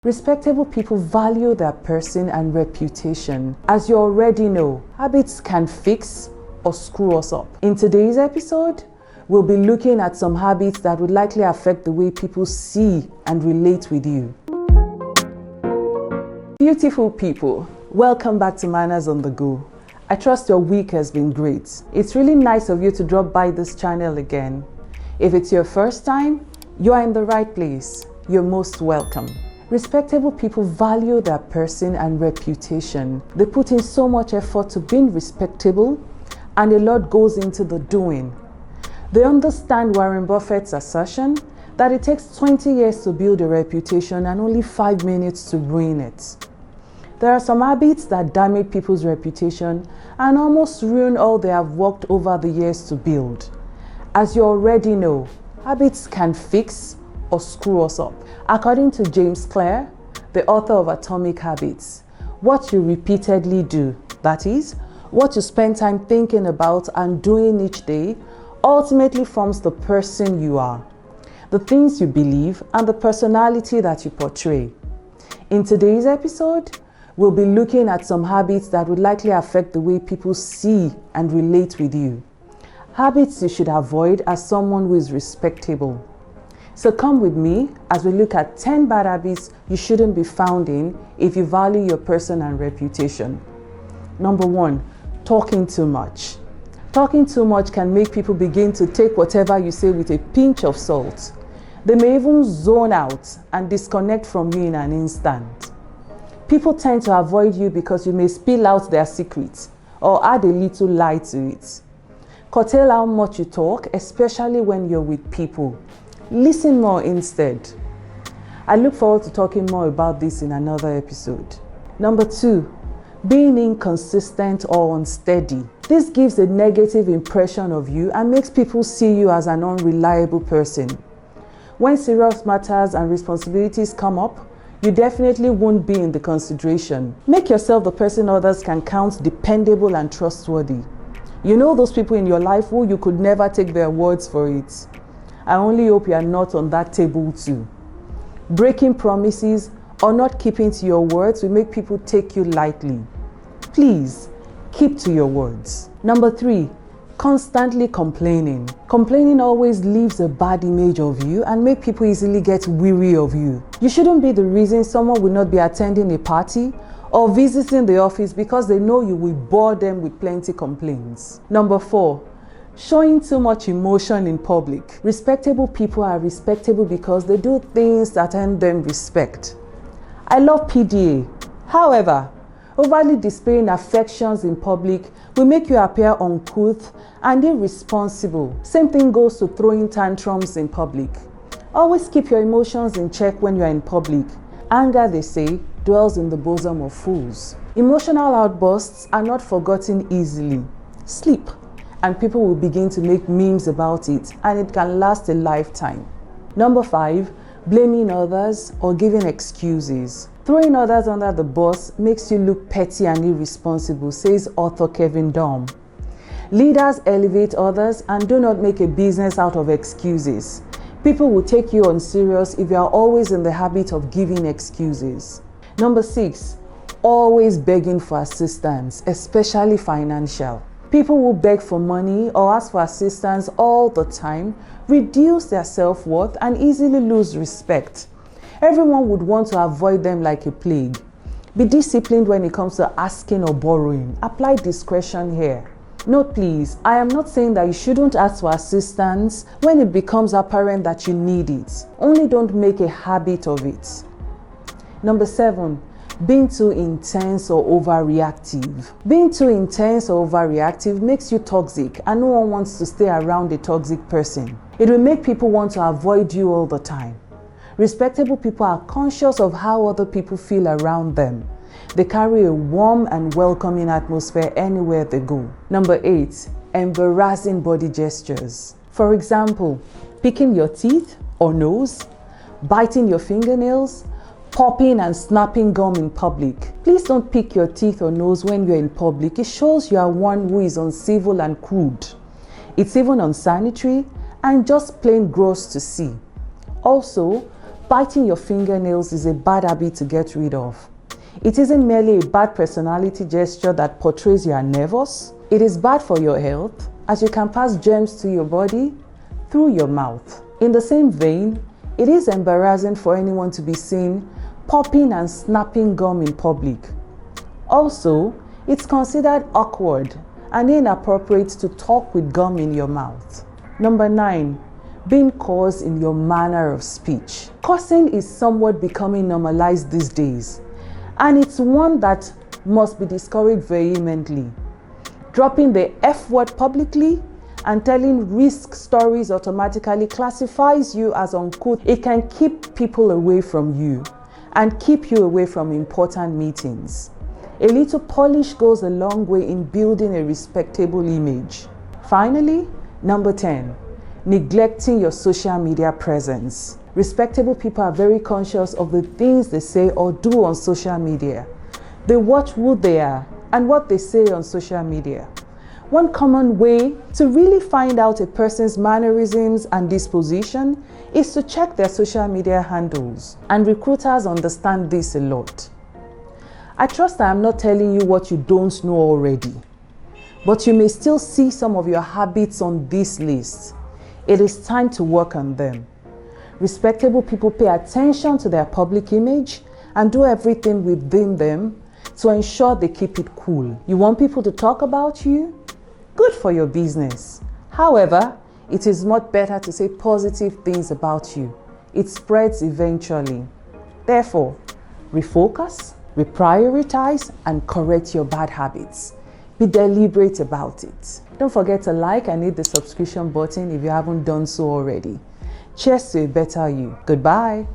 Respectable people value their person and reputation. As you already know, habits can fix or screw us up. In today's episode, we'll be looking at some habits that would likely affect the way people see and relate with you. Beautiful people, welcome back to Manners on the Go. I trust your week has been great. It's really nice of you to drop by this channel again. If it's your first time, you are in the right place. You're most welcome. Respectable people value their person and reputation. They put in so much effort to being respectable, and a lot goes into the doing. They understand Warren Buffett's assertion that it takes 20 years to build a reputation and only 5 minutes to ruin it. There are some habits that damage people's reputation and almost ruin all they have worked over the years to build. As you already know, habits can fix or screw us up. According to James Clear, the author of Atomic Habits, what you repeatedly do, that is, what you spend time thinking about and doing each day, ultimately forms the person you are, the things you believe, and the personality that you portray. In today's episode, we'll be looking at some habits that would likely affect the way people see and relate with you. Habits you should avoid as someone who is respectable. So come with me as we look at 10 bad habits you shouldn't be found in if you value your person and reputation. Number 1, talking too much. Talking too much can make people begin to take whatever you say with a pinch of salt. They may even zone out and disconnect from you in an instant. People tend to avoid you because you may spill out their secrets or add a little lie to it. Curtail how much you talk, especially when you're with people. Listen more instead. I look forward to talking more about this in another episode. Number 2, being inconsistent or unsteady. This gives a negative impression of you and makes people see you as an unreliable person. When serious matters and responsibilities come up, you definitely won't be in the consideration. Make yourself the person others can count dependable and trustworthy. You know those people in your life who you could never take their words for it. I only hope you are not on that table too. Breaking promises or not keeping to your words will make people take you lightly. Please, keep to your words. Number 3, constantly complaining. Complaining always leaves a bad image of you and make people easily get weary of you. You shouldn't be the reason someone will not be attending a party or visiting the office because they know you will bore them with plenty complaints. Number 4, showing too much emotion in public. Respectable people are respectable because they do things that earn them respect. I love PDA. However, overly displaying affections in public will make you appear uncouth and irresponsible. Same thing goes to throwing tantrums in public. Always keep your emotions in check when you are in public. Anger, they say, dwells in the bosom of fools. Emotional outbursts are not forgotten easily. Sleep, and people will begin to make memes about it, and it can last a lifetime. Number 5, blaming others or giving excuses. Throwing others under the bus makes you look petty and irresponsible, says author Kevin Daum. Leaders elevate others and do not make a business out of excuses. People will take you unserious if you are always in the habit of giving excuses. Number 6, always begging for assistance, especially financial. People who beg for money or ask for assistance all the time reduce their self-worth and easily lose respect. Everyone would want to avoid them like a plague. Be disciplined when it comes to asking or borrowing. Apply discretion here. Note please, I am not saying that you shouldn't ask for assistance when it becomes apparent that you need it. Only don't make a habit of it. Number 7, being too intense or overreactive. Being too intense or overreactive makes you toxic, and no one wants to stay around a toxic person. It will make people want to avoid you all the time. Respectable people are conscious of how other people feel around them. They carry a warm and welcoming atmosphere anywhere they go. Number 8, embarrassing body gestures. For example, picking your teeth or nose, biting your fingernails, popping and snapping gum in public. Please don't pick your teeth or nose when you're in public. It shows you are one who is uncivil and crude. It's even unsanitary and just plain gross to see. Also, biting your fingernails is a bad habit to get rid of. It isn't merely a bad personality gesture that portrays you are nervous. It is bad for your health, as you can pass germs to your body through your mouth. In the same vein, it is embarrassing for anyone to be seen popping and snapping gum in public. Also, it's considered awkward and inappropriate to talk with gum in your mouth. Number 9, being coarse in your manner of speech. Cursing is somewhat becoming normalized these days, and it's one that must be discouraged vehemently. Dropping the F word publicly and telling risk stories automatically classifies you as uncouth. It can keep people away from you and keep you away from important meetings. A little polish goes a long way in building a respectable image. Finally, number 10, neglecting your social media presence. Respectable people are very conscious of the things they say or do on social media. They watch who they are and what they say on social media. One common way to really find out a person's mannerisms and disposition is to check their social media handles, and recruiters understand this a lot. I trust I am not telling you what you don't know already, but you may still see some of your habits on this list. It is time to work on them. Respectable people pay attention to their public image and do everything within them to ensure they keep it cool. You want people to talk about you? Good for your business. However, it is much better to say positive things about you. It spreads eventually. Therefore, refocus, reprioritize, and correct your bad habits. Be deliberate about it. Don't forget to like and hit the subscription button if you haven't done so already. Cheers to a better you. Goodbye.